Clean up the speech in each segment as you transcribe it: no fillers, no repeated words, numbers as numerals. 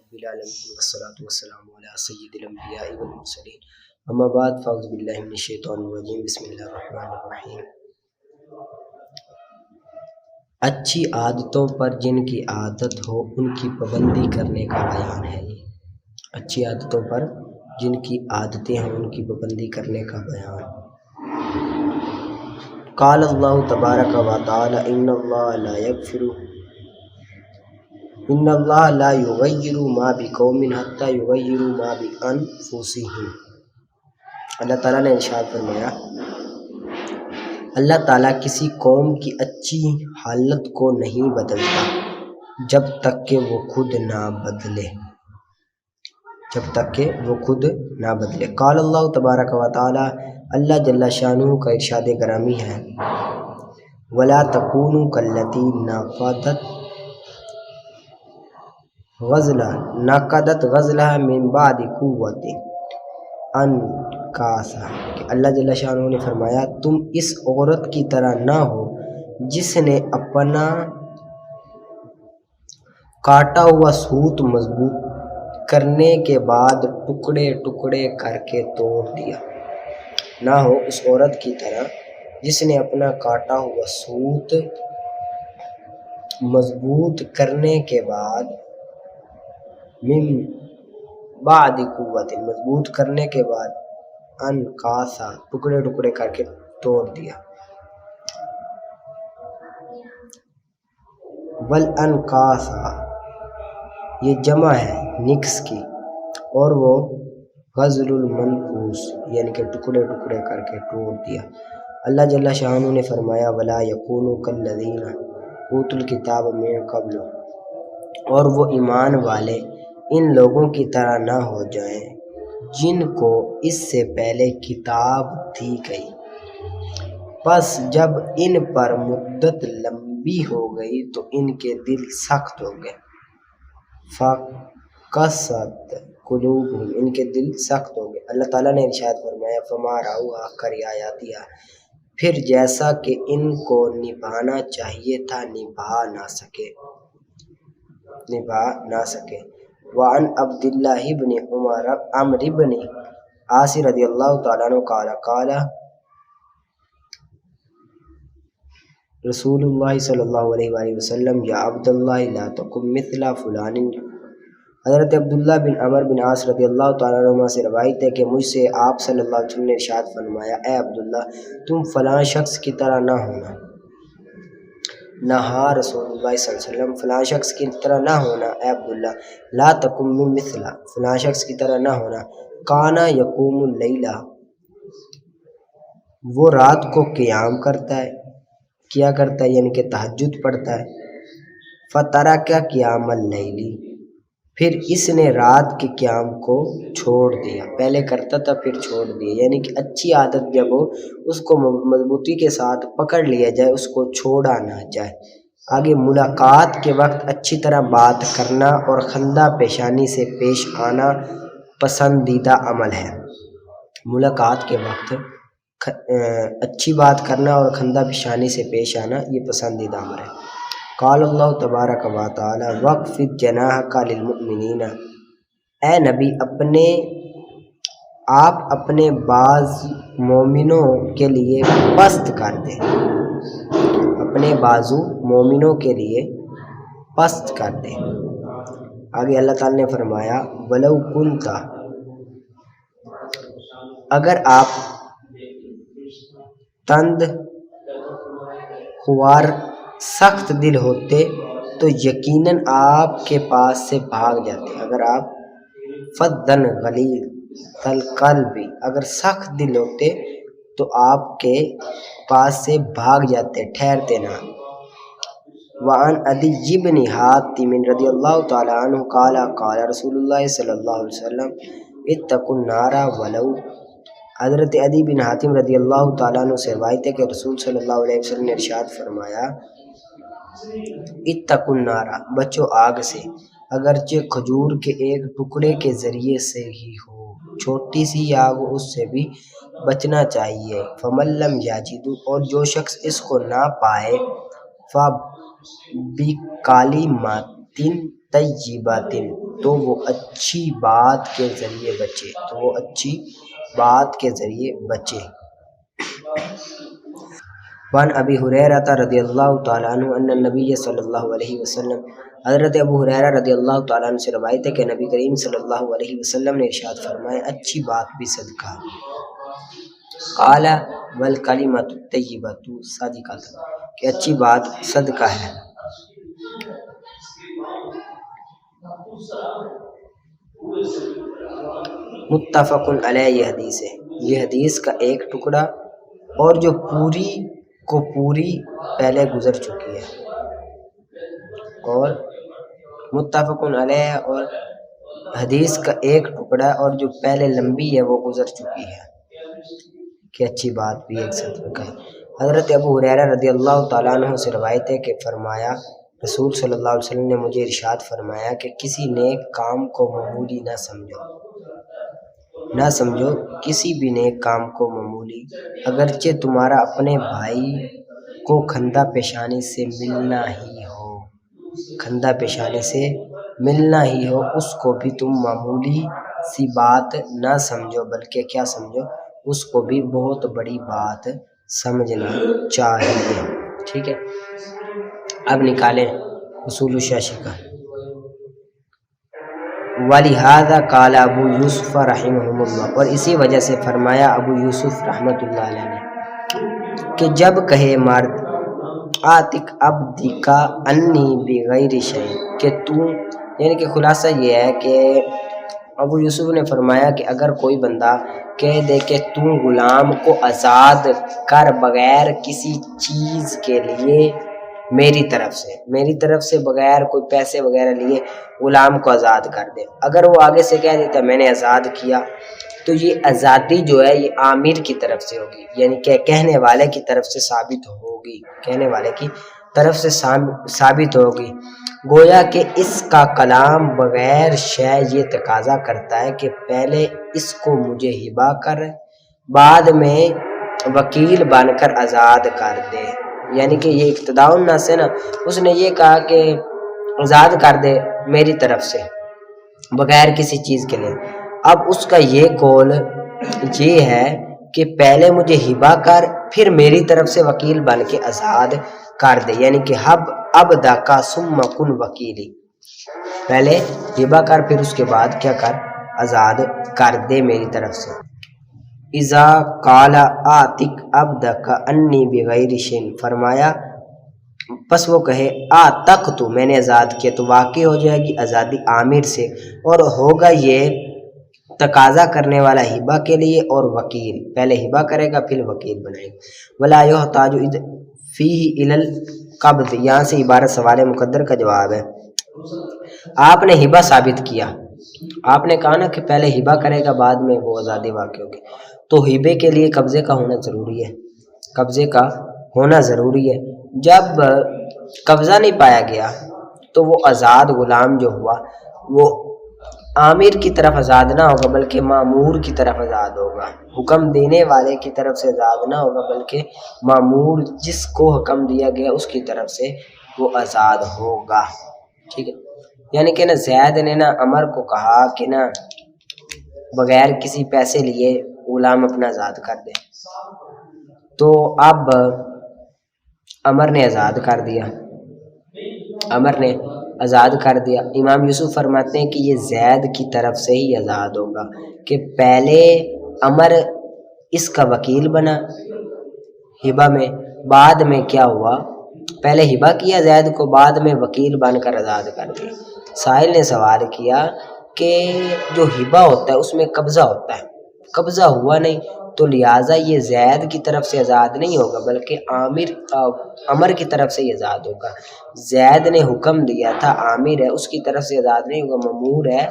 رب العالمین والصلاة والسلام علی سید الانبیاء والمرسلین اما بعد فاعوذ باللہ من الشیطان الرجیم بسم اللہ الرحمن الرحیم۔ اچھی عادتوں پر جن کی عادت ہو ان کی پابندی کرنے کا بیان ہے۔ یہ اچھی عادتوں پر جن کی عادتیں ہیں ان کی پابندی کرنے کا بیان۔ قال اللہ تبارک و تعالی ان اللہ لا یغیر ما بقوم حتی یغیروا ما بانفسہم۔ اللہ تعالیٰ نے ارشاد فرمایا اللہ تعالیٰ کسی قوم کی اچھی حالت کو نہیں بدلتا جب تک کہ وہ خود نہ بدلے۔ قال اللہ تبارک و تعالی اللہ جل شانہ کا ارشاد گرامی ہے وَلَا تَكُونُوا كَالَّتِي نَقَضَتْ غَزْلَهَا مِن بَعْدِ قُوَّةٍ أَنْكَاثًا کہ اللہ جل شانہ نے فرمایا تم اس عورت کی طرح نہ ہو جس نے اپنا کاٹا ہوا سوت مضبوط کرنے کے بعد ٹکڑے ٹکڑے کر کے توڑ دیا۔ نہ ہو اس عورت کی طرح جس نے اپنا کاٹا ہوا سوت مضبوط کرنے کے بعد من بعد قوت مضبوط کرنے کے بعد انکاسا ٹکڑے ٹکڑے کر کے توڑ دیا۔ والانکاسا یہ جمع ہے نکس کی اور وہ غزل المنفوس یعنی کہ ٹکڑے ٹکڑے کر کے توڑ دیا۔ اللہ جل شانہ نے فرمایا ولا یکونوا کالذین اوتوا الکتاب من قبل اور وہ ایمان والے ان لوگوں کی طرح نہ ہو جائیں جن کو اس سے پہلے کتاب دی گئی، پس جب ان پر مدت لمبی ہو گئی تو ان کے دل سخت ہو گئے۔ فَقَسَتْ قُلُوبُهُمْ ان کے دل سخت ہو گئے۔ اللہ تعالیٰ نے ارشاد فرمایا فَمَا رَأَوْهَا حَقَّ رِعَایَتِهَا پھر جیسا کہ ان کو نبھانا چاہیے تھا نبھا نہ سکے۔ وعن عبد اللہ بن عمرو بن عاص رضی اللہ تعالیٰ عنہ قال رسول اللہ صلی اللہ علیہ وآلہ وسلم یا عبد اللہ لا تقم مثل فلان۔ حضرت عبداللہ بن عمرو بن عاص رضی اللہ تعالیٰ عنہ سے روایت ہے کہ مجھ سے آپ صلی اللہ علیہ وسلم نے ارشاد فرمایا اے عبداللہ تم فلاں شخص کی طرح نہ ہونا۔ نہا رسول اللہ صلی اللہ علیہ وسلم فلاں شخص کی طرح نہ ہونا اے عبداللہ لا تقم مثل فلاں شخص کی طرح نہ ہونا کانا یقوم اللیلہ وہ رات کو قیام کیا کرتا ہے یعنی کہ تہجد پڑھتا ہے۔ فترک قیام اللیل پھر اس نے رات کے قیام کو چھوڑ دیا، پہلے کرتا تھا پھر چھوڑ دیا، یعنی کہ اچھی عادت جب ہو اس کو مضبوطی کے ساتھ پکڑ لیا جائے اس کو چھوڑا نہ جائے۔ آگے ملاقات کے وقت اچھی طرح بات کرنا اور خندہ پیشانی سے پیش آنا پسندیدہ عمل ہے۔ ملاقات کے وقت اچھی بات کرنا اور خندہ پیشانی سے پیش آنا یہ پسندیدہ عمل ہے۔ قال اللہ تبارک و تعالی وَاخْفِضْ جَنَاحَكَ لِلْمُؤْمِنِينَ اے نبی آپ اپنے بعض مومنوں کے لیے پست کر دیں، اپنے بازو مومنوں کے لیے پست کر دیں۔ آگے اللہ تعالی نے فرمایا وَلَوْ كُنْتَ اگر آپ تند خوار سخت دل ہوتے تو یقیناً آپ کے پاس سے بھاگ جاتے۔ اگر آپ فَظًّا غَلِيظَ الْقَلْبِ اگر سخت دل ہوتے تو آپ کے پاس سے بھاگ جاتے ٹھہرتے نہ۔ وعن عدی بن حاتم رضی اللہ تعالیٰ عنہ قال قال رسول اللہ صلی اللہ علیہ وسلم اتقوا النار ولو حضرت عدی بن حاتم رضی اللہ تعالیٰ عنہ سے روایت ہے کہ رسول صلی اللہ علیہ وسلم نے ارشاد فرمایا اتقوا النار بچو آگ سے اگرچہ کھجور کے ایک ٹکڑے کے ذریعے سے ہی ہو، چھوٹی سی آگ اس سے بھی بچنا چاہیے۔ فمن لم یجد اور جو شخص اس کو نہ پائے فبکلمات طیبات تو وہ اچھی بات کے ذریعے بچے وان ابی ہریرہ رضی اللہ تعالیٰ عنہ ان النبی صلی اللہ علیہ وسلم، حضرت ابو ہریرہ رضی اللہ تعالیٰ عنہ سے روایت ہے کہ نبی کریم صلی اللہ علیہ وسلم نے ارشاد فرمایا اچھی بات بھی صدقہ، قال والکلمۃ الطیبۃ صدقۃ، کہ اچھی بات صدقہ ہے۔ متفق علیہ، یہ حدیث ہے، یہ حدیث کا ایک ٹکڑا اور جو پوری کو پوری پہلے گزر چکی ہے، اور متفق علیہ اور حدیث کا ایک ٹکڑا اور جو پہلے لمبی ہے وہ گزر چکی ہے کہ اچھی بات بھی ایک صدقہ ہے۔ حضرت ابو ہریرہ رضی اللہ تعالیٰ عنہ سے روایت ہے کہ فرمایا رسول صلی اللہ علیہ وسلم نے مجھے ارشاد فرمایا کہ کسی نیک کام کو معمولی نہ سمجھو، کسی بھی نیک کام کو معمولی، اگرچہ تمہارا اپنے بھائی کو کھندہ پیشانی سے ملنا ہی ہو، اس کو بھی تم معمولی سی بات نہ سمجھو، بلکہ کیا سمجھو، اس کو بھی بہت بڑی بات سمجھنا چاہیے۔ ٹھیک ہے، اب نکالیں اصول الشاشی کا۔ وَلِهَذَا قَالَ ابو یوسف رحمہ اللہ، اور اسی وجہ سے فرمایا ابو یوسف رحمۃ اللہ علیہ نے کہ جب کہے مرد آتک عبدک انی بغیر شیء، کہ تو، یعنی کہ خلاصہ یہ ہے کہ ابو یوسف نے فرمایا کہ اگر کوئی بندہ کہہ دے کہ تو غلام کو آزاد کر بغیر کسی چیز کے لیے میری طرف سے بغیر کوئی پیسے وغیرہ لیے غلام کو آزاد کر دے، اگر وہ آگے سے کہہ دیتا میں نے آزاد کیا، تو یہ آزادی جو ہے یہ عامر کی طرف سے ہوگی، یعنی کہ کہنے والے کی طرف سے ثابت ہوگی، گویا کہ اس کا کلام بغیر شے یہ تقاضا کرتا ہے کہ پہلے اس کو مجھے ہبہ کر، بعد میں وکیل بن کر آزاد کر دے، یعنی کہ یہ اقتداء الناس ہے نا، اس نے یہ کہا کہ آزاد کر دے میری طرف سے بغیر کسی چیز کے لیے، اب اس کا یہ قول یہ ہے کہ پہلے مجھے ہبہ کر پھر میری طرف سے وکیل بن کے آزاد کر دے، یعنی کہ اب داکا ثم کن وکیلی، پہلے ہبہ کر پھر اس کے بعد کیا کر، آزاد کر دے میری طرف سے۔ اذا قال آتک عبدک انی بغیر شیء، فرمایا پس وہ کہے آتک تو میں نے آزاد کیا، تو واقع ہو جائے گی آزادی عامر سے، اور ہوگا یہ تقاضا کرنے والا ہبہ کے لیے اور وکیل، پہلے ہبہ کرے گا پھر وکیل بنائے گا۔ ولا یحتاج فیہ الی القبض، یہاں سے عبارت سوال مقدر کا جواب ہے۔ آپ نے ہبہ ثابت کیا، آپ نے کہا نا کہ پہلے ہبہ کرے گا بعد میں وہ آزادی واقع ہوگی، تو ہبے کے لیے قبضے کا ہونا ضروری ہے، جب قبضہ نہیں پایا گیا تو وہ آزاد غلام جو ہوا وہ عامر کی طرف آزاد نہ ہوگا بلکہ مامور کی طرف آزاد ہوگا، حکم دینے والے کی طرف سے آزاد نہ ہوگا بلکہ مامور جس کو حکم دیا گیا اس کی طرف سے وہ آزاد ہوگا۔ ٹھیک ہے، یعنی کہ نا زید نے نا عمر کو کہا کہ نا بغیر کسی پیسے لیے غلام اپنا آزاد کر دے، تو اب عمر نے آزاد کر دیا، امام یوسف فرماتے ہیں کہ یہ زید کی طرف سے ہی آزاد ہوگا، کہ پہلے عمر اس کا وکیل بنا ہبہ میں، بعد میں کیا ہوا، پہلے ہبہ کیا زید کو، بعد میں وکیل بن کر آزاد کر دیا۔ سائل نے سوال کیا کہ جو ہبہ ہوتا ہے اس میں قبضہ ہوتا ہے، قبضہ ہوا نہیں، تو لہٰذا یہ زید کی طرف سے آزاد نہیں ہوگا بلکہ عمر کی طرف سے ہی آزاد ہوگا، زید نے حکم دیا تھا، عامر ہے اس کی طرف سے آزاد نہیں ہوگا، مامور ہے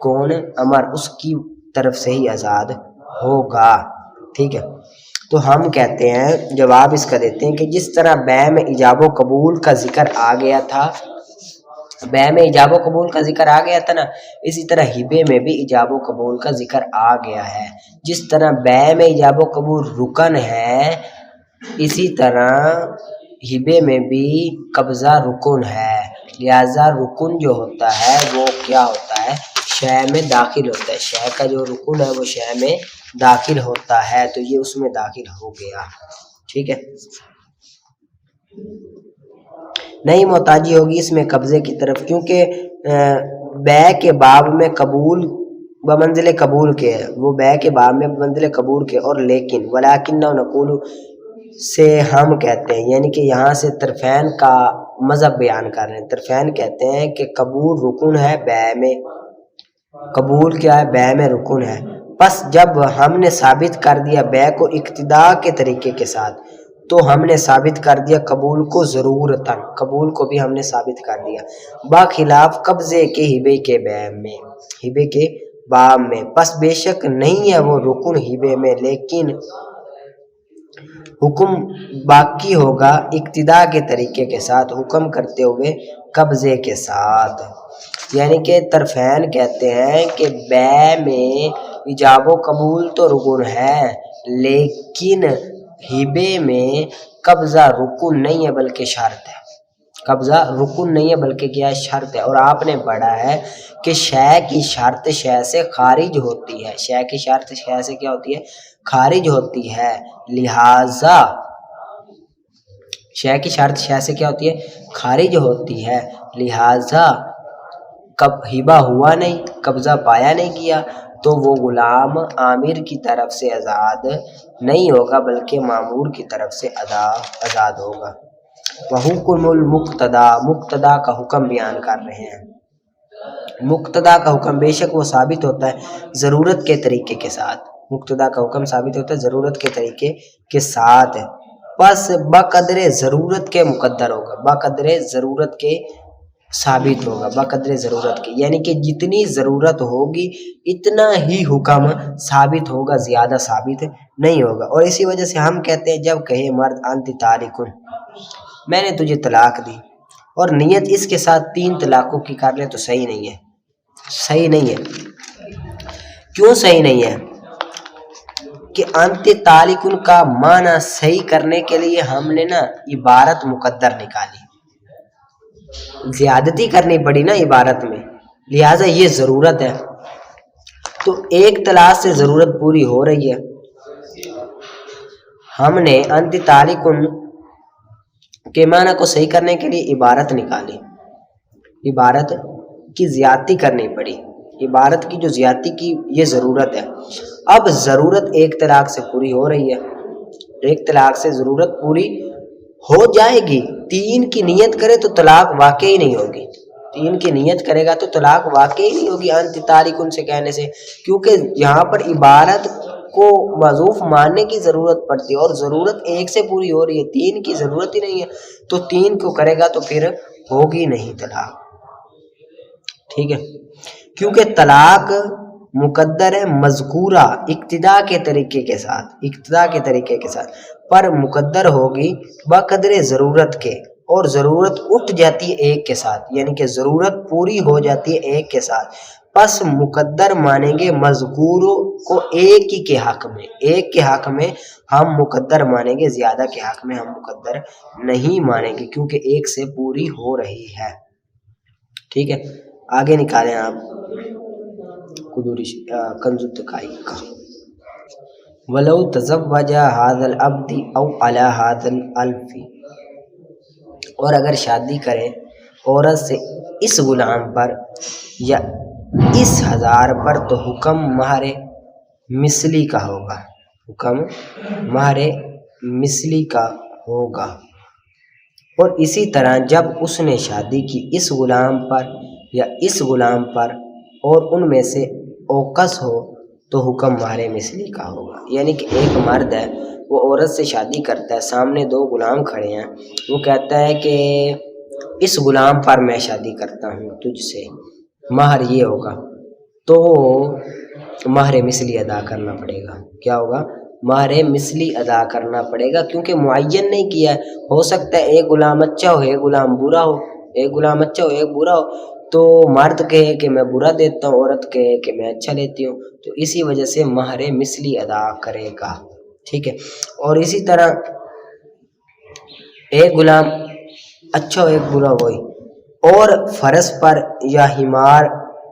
کون، عمر، اس کی طرف سے ہی آزاد ہوگا۔ ٹھیک ہے، تو ہم کہتے ہیں، جواب اس کا دیتے ہیں کہ جس طرح بیع میں ایجاب و قبول کا ذکر آ گیا تھا نا، اسی طرح ہبے میں بھی ایجاب و قبول کا ذکر آ گیا ہے، جس طرح بیع میں ایجاب و قبول رکن ہے اسی طرح ہبے میں بھی قبضہ رکن ہے، لہذا رکن جو ہوتا ہے وہ کیا ہوتا ہے، شے میں داخل ہوتا ہے، شے کا جو رکن ہے وہ شے میں داخل ہوتا ہے، تو یہ اس میں داخل ہو گیا، ٹھیک ہے۔ نہیں محتاجی ہوگی اس میں قبضے کی طرف، کیونکہ بے کے باب میں قبول بمنزل قبول کے ہے، وہ بے کے باب میں بمنزل قبول کے، اور لیکن ولیکن نقول سے ہم کہتے ہیں، یعنی کہ یہاں سے طرفین کا مذہب بیان کر رہے ہیں۔ طرفین کہتے ہیں کہ قبول رکن ہے بے میں، قبول کیا ہے؟ بے میں رکن ہے، پس جب ہم نے ثابت کر دیا بے کو اقتدا کے طریقے کے ساتھ، تو ہم نے ثابت کر دیا قبول کو ضرورتاً، قبول کو بھی ہم نے ثابت کر دیا، باخلاف قبضے کے ہبے کے بے میں، ہبے کے باب میں، پس بے شک نہیں ہے وہ رکن ہبے میں، لیکن حکم باقی ہوگا اقتدا کے طریقے کے ساتھ، حکم کرتے ہوئے قبضے کے ساتھ۔ یعنی کہ طرفین کہتے ہیں کہ بے میں ایجاب و قبول تو رکن ہے، لیکن ہبے میں قبضہ رکن نہیں ہے بلکہ شرط ہے، قبضہ رکن نہیں ہے بلکہ کیا ہے؟ شرط ہے۔ اور آپ نے پڑھا ہے کہ شے کی شرط شے سے خارج ہوتی ہے، شے کی شرط شے سے کیا ہوتی ہے؟ خارج ہوتی ہے، لہذا شے کی شرط شے سے کیا ہوتی ہے؟ خارج ہوتی ہے، لہذا ہبہ ہوا نہیں، قبضہ پایا نہیں گیا، تو وہ غلام عامر کی طرف سے آزاد نہیں ہوگا بلکہ مامور کی طرف سے آزاد ہوگا۔ وحکم المقتدا، مقتدا کا حکم بیان کر رہے ہیں۔ مقتدا کا حکم بے شک وہ ثابت ہوتا ہے ضرورت کے طریقے کے ساتھ، مقتدا کا حکم ثابت ہوتا ہے ضرورت کے طریقے کے ساتھ، پس بقدر ضرورت کے مقدر ہوگا، بقدر ضرورت کے ثابت ہوگا، بقدر ضرورت کے، یعنی کہ جتنی ضرورت ہوگی اتنا ہی حکم ثابت ہوگا، زیادہ ثابت نہیں ہوگا۔ اور اسی وجہ سے ہم کہتے ہیں جب کہے مرد انت طالقن، میں نے تجھے طلاق دی، اور نیت اس کے ساتھ 3 طلاقوں کی کر لے تو صحیح نہیں ہے، صحیح نہیں ہے۔ کیوں صحیح نہیں ہے؟ کہ انت طالقن کا معنی صحیح کرنے کے لیے ہم نے نا عبارت مقدر نکالی، زیادتی کرنی پڑی نا عبارت میں، لہٰذا یہ ضرورت ہے، تو ایک طلاق سے ضرورت پوری ہو رہی ہے، ہم نے انت طالقن کے معنی کو صحیح کرنے کے لیے عبارت نکالی، عبارت کی زیادتی کرنی پڑی، عبارت کی جو زیادتی کی یہ ضرورت ہے۔ اب ضرورت ایک طلاق سے پوری ہو رہی ہے، ایک طلاق سے ضرورت پوری ہو جائے گی، 3 کی نیت کرے تو طلاق واقعی نہیں ہوگی، 3 کی نیت کرے گا تو طلاق واقعی نہیں ہوگی انت طالقن سے کہنے سے، کیونکہ یہاں پر عبارت کو معذوف ماننے کی ضرورت پڑتی ہے، اور ضرورت 1 سے پوری ہو رہی ہے، 3 کی ضرورت ہی نہیں ہے، تو 3 کو کرے گا تو پھر ہوگی نہیں طلاق، ٹھیک ہے۔ کیونکہ طلاق مقدر ہے مذکورہ اقتدا کے طریقے کے ساتھ، اقتدا کے طریقے کے ساتھ، پر مقدر ہوگی بقدر ضرورت کے، اور ضرورت اٹھ جاتی ہے 1 کے ساتھ، یعنی کہ ضرورت پوری ہو جاتی ہے 1 کے ساتھ، پس مقدر مانیں گے مذکور کو 1 ہی کے حق میں، 1 کے حق میں ہم مقدر مانیں گے، زیادہ کے حق میں ہم مقدر نہیں مانیں گے، کیونکہ 1 سے پوری ہو رہی ہے، ٹھیک ہے۔ آگے نکالیں آپ قدوری کنز الدقائق کا، ولو تزوج هذا العبد او على هذا الالف، اور اگر شادی کرے عورت سے اس غلام پر یا اس 1000 پر، تو حکم مہر مثلی کا ہوگا، حکم مہر مثلی کا ہوگا۔ اور اسی طرح جب اس نے شادی کی اس غلام پر یا اس غلام پر اور ان میں سے اوکس ہو تو حکم مہر مثلی کا ہوگا، یعنی کہ ایک مرد ہے وہ عورت سے شادی کرتا ہے، سامنے 2 غلام کھڑے ہیں، وہ کہتا ہے کہ اس غلام پر میں شادی کرتا ہوں تجھ سے، مہر یہ ہوگا، تو مہر مثلی ادا کرنا پڑے گا، کیا ہوگا؟ مہر مثلی ادا کرنا پڑے گا، کیونکہ معین نہیں کیا ہے، ہو سکتا ہے ایک غلام اچھا ہو ایک غلام برا ہو، ایک غلام اچھا ہو ایک برا ہو، تو مرد کہے کہ میں برا دیتا ہوں، عورت کہے کہ میں اچھا لیتی ہوں، تو اسی وجہ سے مہر مثلی ادا کرے گا، ٹھیک ہے۔ اور اسی طرح ایک غلام اچھا ہو ایک برا ہوئی، اور فرض پر یا حمار